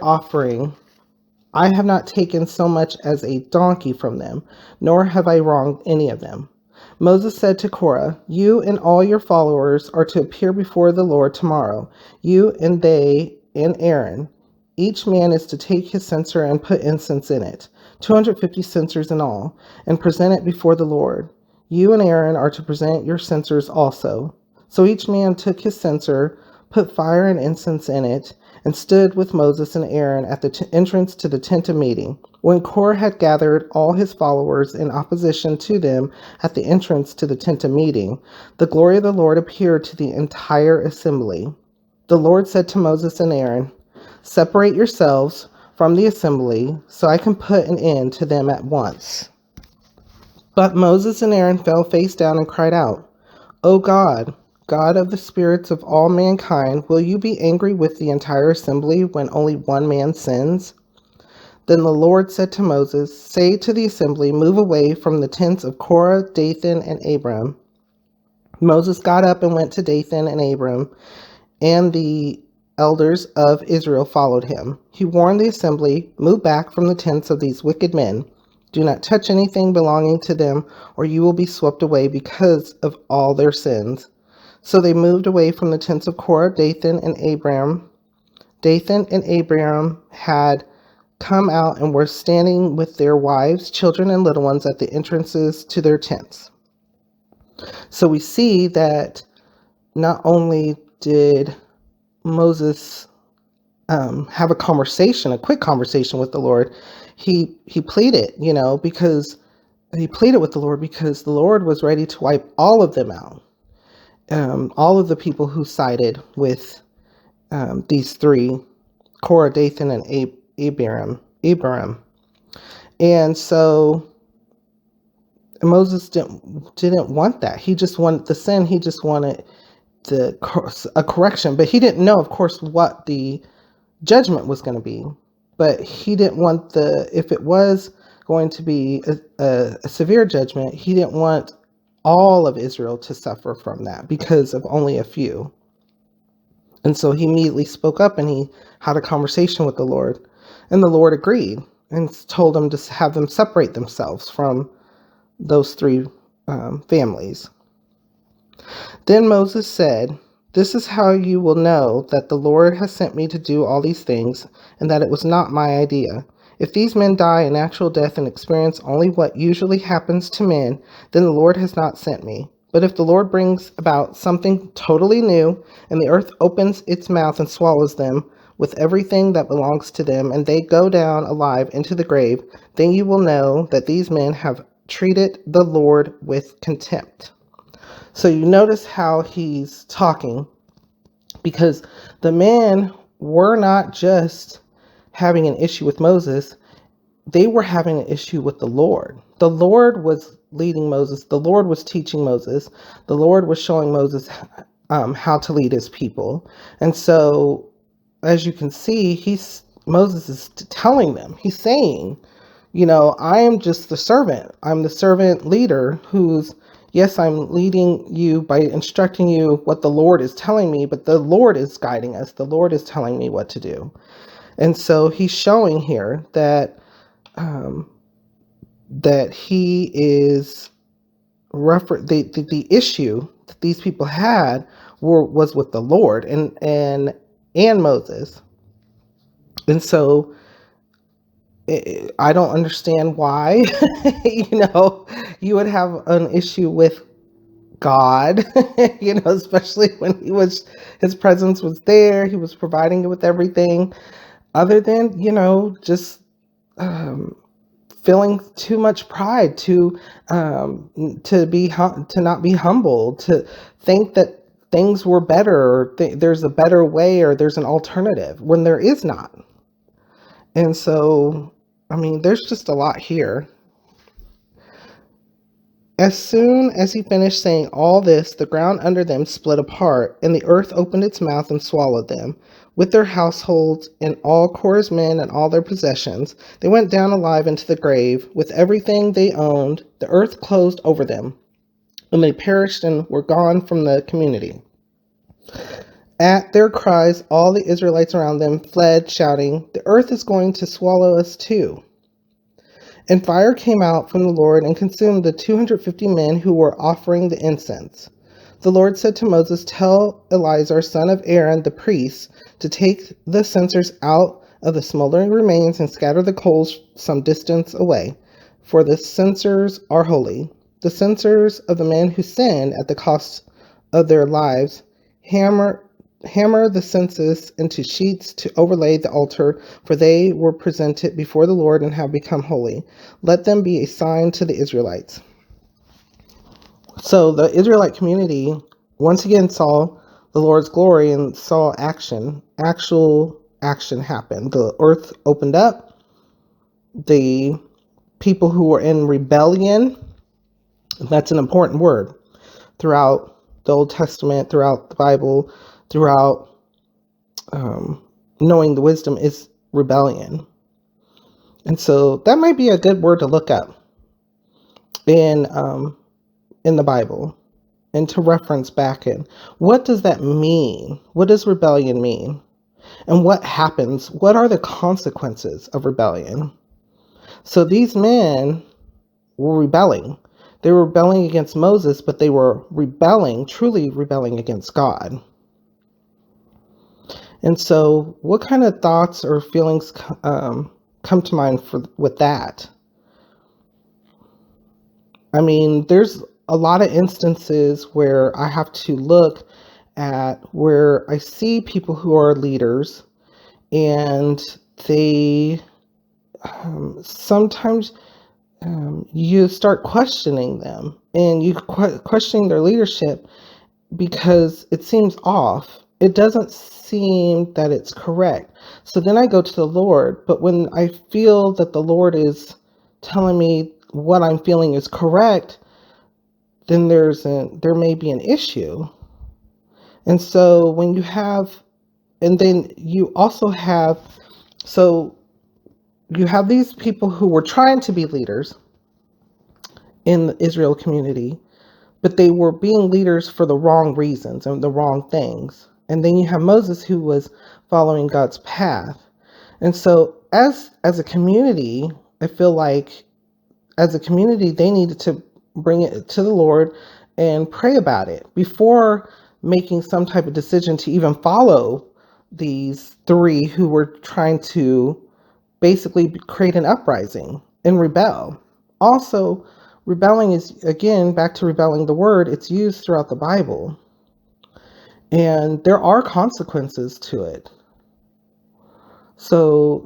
offering, I have not taken so much as a donkey from them, nor have I wronged any of them. Moses said to Korah, you and all your followers are to appear before the Lord tomorrow, you and they and Aaron. Each man is to take his censer and put incense in it, 250 censers in all, and present it before the Lord. You and Aaron are to present your censers also. So each man took his censer, put fire and incense in it, and stood with Moses and Aaron at the entrance to the tent of meeting. When Korah had gathered all his followers in opposition to them at the entrance to the tent of meeting, the glory of the Lord appeared to the entire assembly. The Lord said to Moses and Aaron, separate yourselves from the assembly, so I can put an end to them at once. But Moses and Aaron fell face down and cried out, O God, God of the spirits of all mankind, will you be angry with the entire assembly when only one man sins? Then the Lord said to Moses, say to the assembly, move away from the tents of Korah, Dathan, and Abiram. Moses got up and went to Dathan and Abiram, and the elders of Israel followed him. He warned the assembly, move back from the tents of these wicked men. Do not touch anything belonging to them, or you will be swept away because of all their sins. So they moved away from the tents of Korah, Dathan, and Abiram. Dathan and Abiram had come out and were standing with their wives, children, and little ones at the entrances to their tents. So we see that not only did Moses have a quick conversation with the Lord, he pleaded, because he pleaded with the Lord because the Lord was ready to wipe all of them out. All of the people who sided with these three, Korah, Dathan, and Abiram. And so Moses didn't want that. He just wanted the sin. He just wanted a correction. But he didn't know, of course, what the judgment was going to be. But he didn't want if it was going to be a severe judgment, he didn't want all of Israel to suffer from that because of only a few. And so he immediately spoke up and he had a conversation with the Lord. And the Lord agreed and told him to have them separate themselves from those three families. Then Moses said, this is how you will know that the Lord has sent me to do all these things and that it was not my idea. If these men die a natural death and experience only what usually happens to men, then the Lord has not sent me. But if the Lord brings about something totally new, and the earth opens its mouth and swallows them with everything that belongs to them, and they go down alive into the grave, then you will know that these men have treated the Lord with contempt. So you notice how he's talking, because the men were not just having an issue with Moses, they were having an issue with the Lord. The Lord was leading Moses. The Lord was teaching Moses. The Lord was showing Moses how to lead his people. And so, as you can see, Moses is telling them, he's saying, I am just the servant. I'm the servant leader yes, I'm leading you by instructing you what the Lord is telling me, but the Lord is guiding us. The Lord is telling me what to do. And so he's showing here that he is the issue that these people had was with the Lord and Moses. And so I don't understand why you would have an issue with God, especially when his presence was there. He was providing you with everything, other than just feeling too much pride to not be humble, to think that things were better, or there's a better way, or there's an alternative when there is not. And so, there's just a lot here. As soon as he finished saying all this, the ground under them split apart, and the earth opened its mouth and swallowed them, with their households and all Korah's men and all their possessions. They went down alive into the grave, with everything they owned. The earth closed over them, and they perished and were gone from the community. At their cries, all the Israelites around them fled, shouting, "The earth is going to swallow us too." And fire came out from the Lord and consumed the 250 men who were offering the incense. The Lord said to Moses, "Tell Eleazar, son of Aaron, the priest, to take the censers out of the smoldering remains and scatter the coals some distance away, for the censers are holy. The censers of the men who sin at the cost of their lives hammer the censers into sheets to overlay the altar, for they were presented before the Lord and have become holy. Let them be a sign to the Israelites." So the Israelite community once again saw the Lord's glory and saw actual action happen. The earth opened up. The people who were in rebellion, that's an important word throughout the Old Testament, throughout the Bible, throughout knowing the wisdom is rebellion. And so that might be a good word to look up in the Bible and to reference back in. What does that mean? What does rebellion mean? And what happens? What are the consequences of rebellion? So these men were rebelling. They were rebelling against Moses, but they were truly rebelling against God. And so what kind of thoughts or feelings come to mind with that? I mean, there's a lot of instances where I have to look at where I see people who are leaders and they sometimes you start questioning them and you questioning their leadership because it seems off. It doesn't seem that it's correct. So then I go to the Lord, but when I feel that the Lord is telling me what I'm feeling is correct, then there may be an issue. And so when you have, and then you also have, so you have these people who were trying to be leaders in the Israel community, but they were being leaders for the wrong reasons and the wrong things. And then you have Moses, who was following God's path. And so as a community, I feel like as a community, they needed to bring it to the Lord and pray about it before making some type of decision to even follow these three who were trying to basically create an uprising and rebel. Also, rebelling is, again, back to rebelling the word, it's used throughout the Bible. And there are consequences to it. So